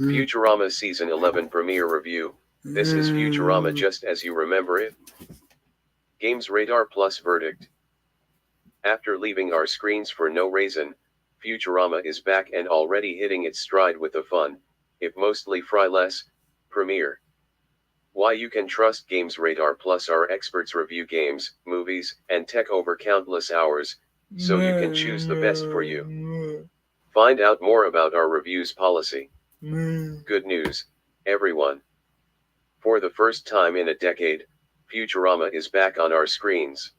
Futurama Season 11 Premiere Review. This is Futurama just as you remember it. Games Radar Plus Verdict. After leaving our screens for no reason, Futurama is back and already hitting its stride with the fun, if mostly fryless, premiere. Why you can trust Games Radar Plus. Our experts review games, movies, and tech over countless hours, so you can choose the best for you. Find out more about our reviews policy. Good news, everyone. For the first time in a decade, Futurama is back on our screens.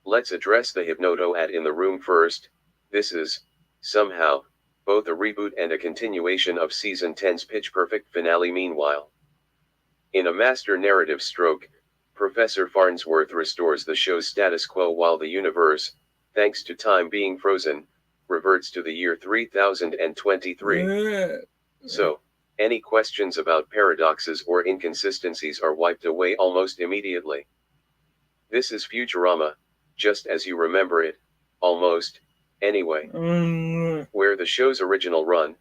Let's address the Hypnoto ad in the room first. This is, somehow, both a reboot and a continuation of Season 10's pitch-perfect finale. Meanwhile, in a master narrative stroke, Professor Farnsworth restores the show's status quo while the universe, thanks to time being frozen, reverts to the year 3023. So, any questions about paradoxes or inconsistencies are wiped away almost immediately. This is Futurama, just as you remember it, almost, anyway. Where the show's original run,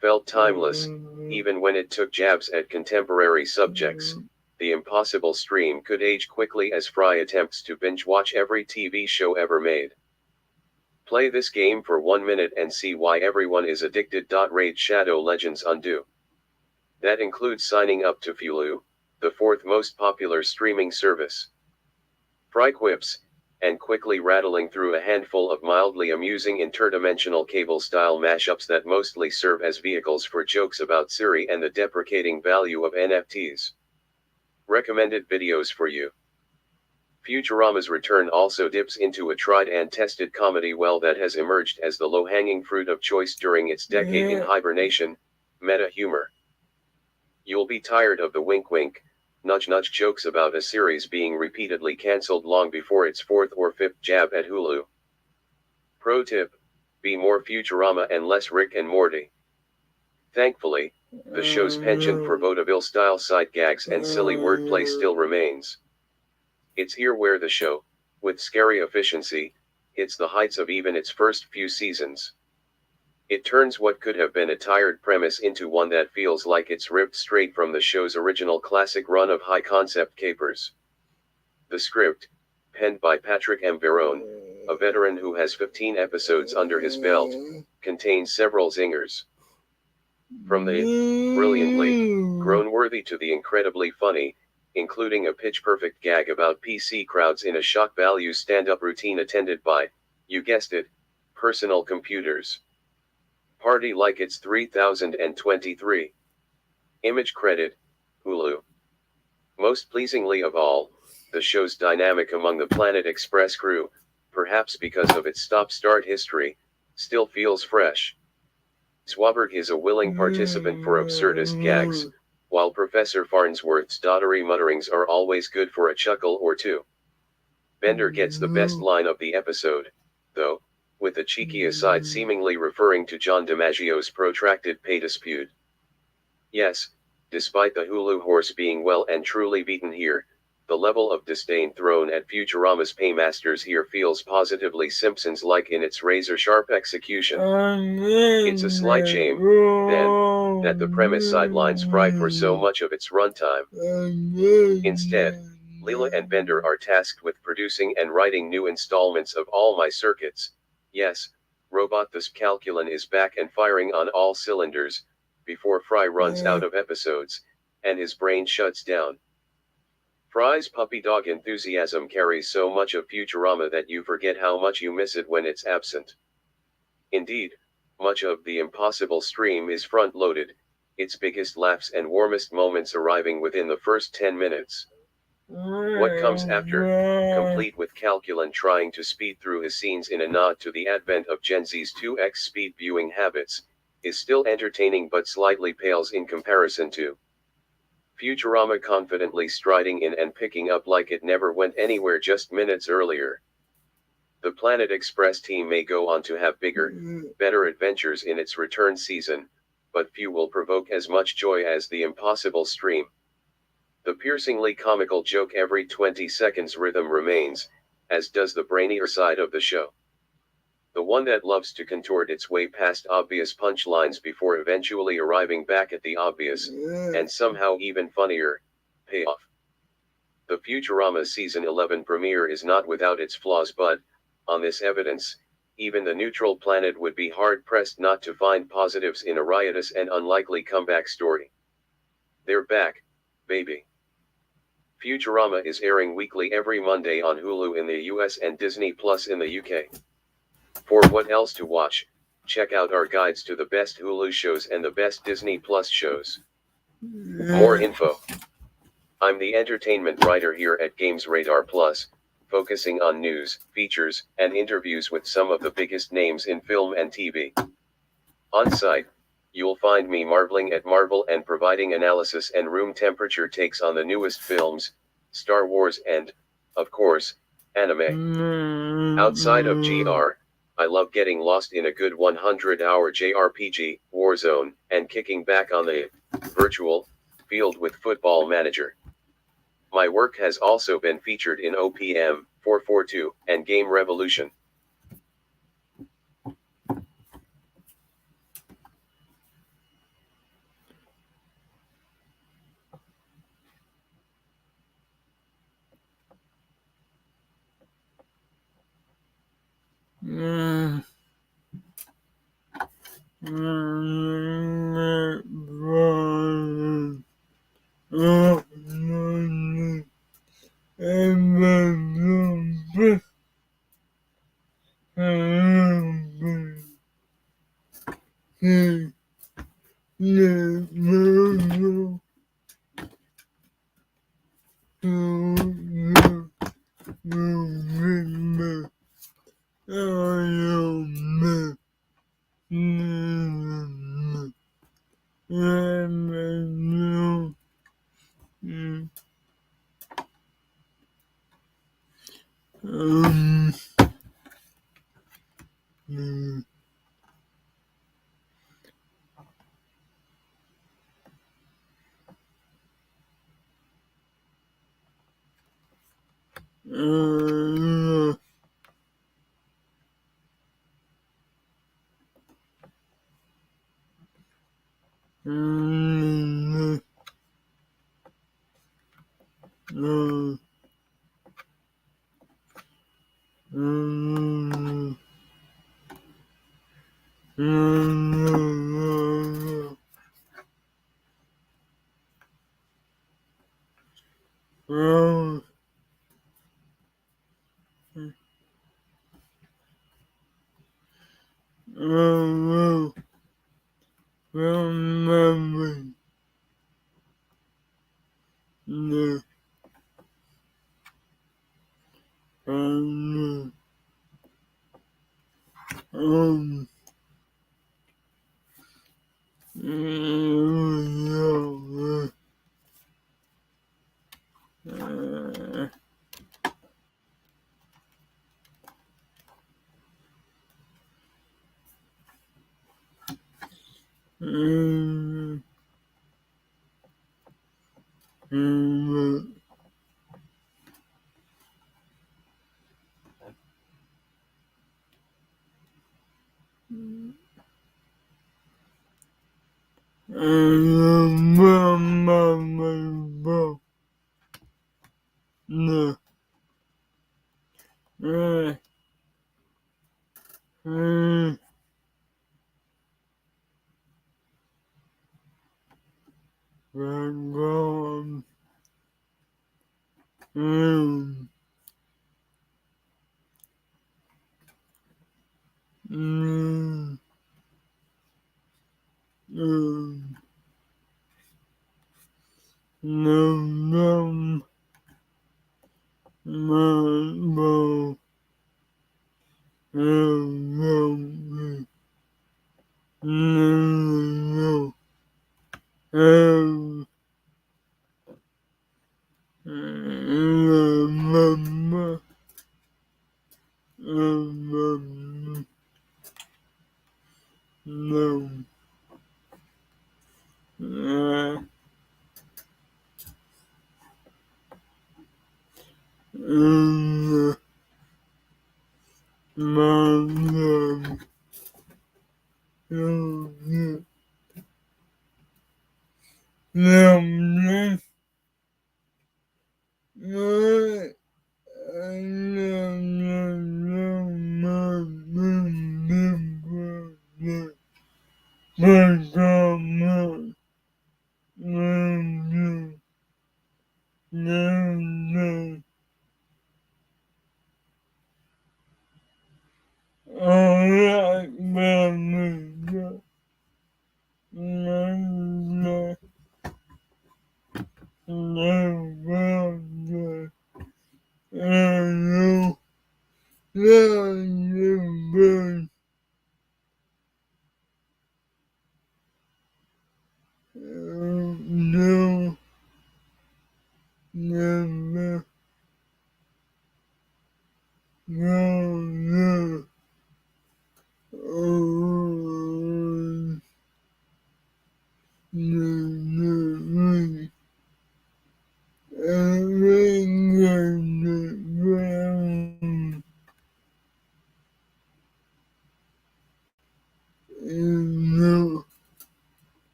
felt timeless, even when it took jabs at contemporary subjects, the impossible stream could age quickly as Fry attempts to binge-watch every TV show ever made. Play this game for 1 minute and see why everyone is addicted. Raid Shadow Legends Undo. That includes signing up to Hulu, the fourth most popular streaming service. Fry quips, and quickly rattling through a handful of mildly amusing interdimensional cable-style mashups that mostly serve as vehicles for jokes about Siri and the deprecating value of NFTs. Recommended videos for you. Futurama's return also dips into a tried and tested comedy well that has emerged as the low-hanging fruit of choice during its decade in hibernation, meta humor. You'll be tired of the wink-wink, nudge-nudge jokes about a series being repeatedly cancelled long before its fourth or fifth jab at Hulu. Pro tip: be more Futurama and less Rick and Morty. Thankfully, the show's penchant for vaudeville-style sight gags and silly wordplay still remains. It's here where the show, with scary efficiency, hits the heights of even its first few seasons. It turns what could have been a tired premise into one that feels like it's ripped straight from the show's original classic run of high-concept capers. The script, penned by Patrick M. Verone, a veteran who has 15 episodes under his belt, contains several zingers. From the brilliantly groan-worthy to the incredibly funny, including a pitch-perfect gag about PC crowds in a shock value stand-up routine attended by, you guessed it, personal computers. Party like it's 3023. Image credit, Hulu. Most pleasingly of all, the show's dynamic among the Planet Express crew, perhaps because of its stop-start history, still feels fresh. Swaberg is a willing participant for absurdist gags, while Professor Farnsworth's dottery mutterings are always good for a chuckle or two. Bender gets the best line of the episode, though, with a cheeky aside seemingly referring to John DiMaggio's protracted pay dispute. Yes, despite the Hulu horse being well and truly beaten here, the level of disdain thrown at Futurama's paymasters here feels positively Simpsons-like in its razor-sharp execution. It's a slight shame, then, that the premise sidelines Fry for so much of its runtime. Instead, Leela and Bender are tasked with producing and writing new installments of All My Circuits. Yes, Robot the Calculon is back and firing on all cylinders, before Fry runs out of episodes, and his brain shuts down. Fry's puppy dog enthusiasm carries so much of Futurama that you forget how much you miss it when it's absent. Indeed, much of The Impossible stream is front-loaded, its biggest laughs and warmest moments arriving within the first 10 minutes. What comes after, complete with Calculon trying to speed through his scenes in a nod to the advent of Gen Z's 2x speed viewing habits, is still entertaining but slightly pales in comparison to Futurama confidently striding in and picking up like it never went anywhere just minutes earlier. The Planet Express team may go on to have bigger, better adventures in its return season, but few will provoke as much joy as The Impossible stream. The piercingly comical joke every 20 seconds rhythm remains, as does the brainier side of the show. The one that loves to contort its way past obvious punchlines before eventually arriving back at the obvious, and somehow even funnier, payoff. The Futurama Season 11 premiere is not without its flaws, but, on this evidence, even the neutral planet would be hard-pressed not to find positives in a riotous and unlikely comeback story. They're back, baby. Futurama is airing weekly every Monday on Hulu in the US and Disney Plus in the UK. For what else to watch, check out our guides to the best Hulu shows and the best Disney Plus shows. More info. I'm the entertainment writer here at Games Radar Plus, focusing on news, features, and interviews with some of the biggest names in film and TV. On site, you'll find me marveling at Marvel and providing analysis and room temperature takes on the newest films, Star Wars and, of course, anime. Outside of GR, I love getting lost in a good 100-hour JRPG, Warzone, and kicking back on the virtual field with Football Manager. My work has also been featured in OPM 442 and Game Revolution.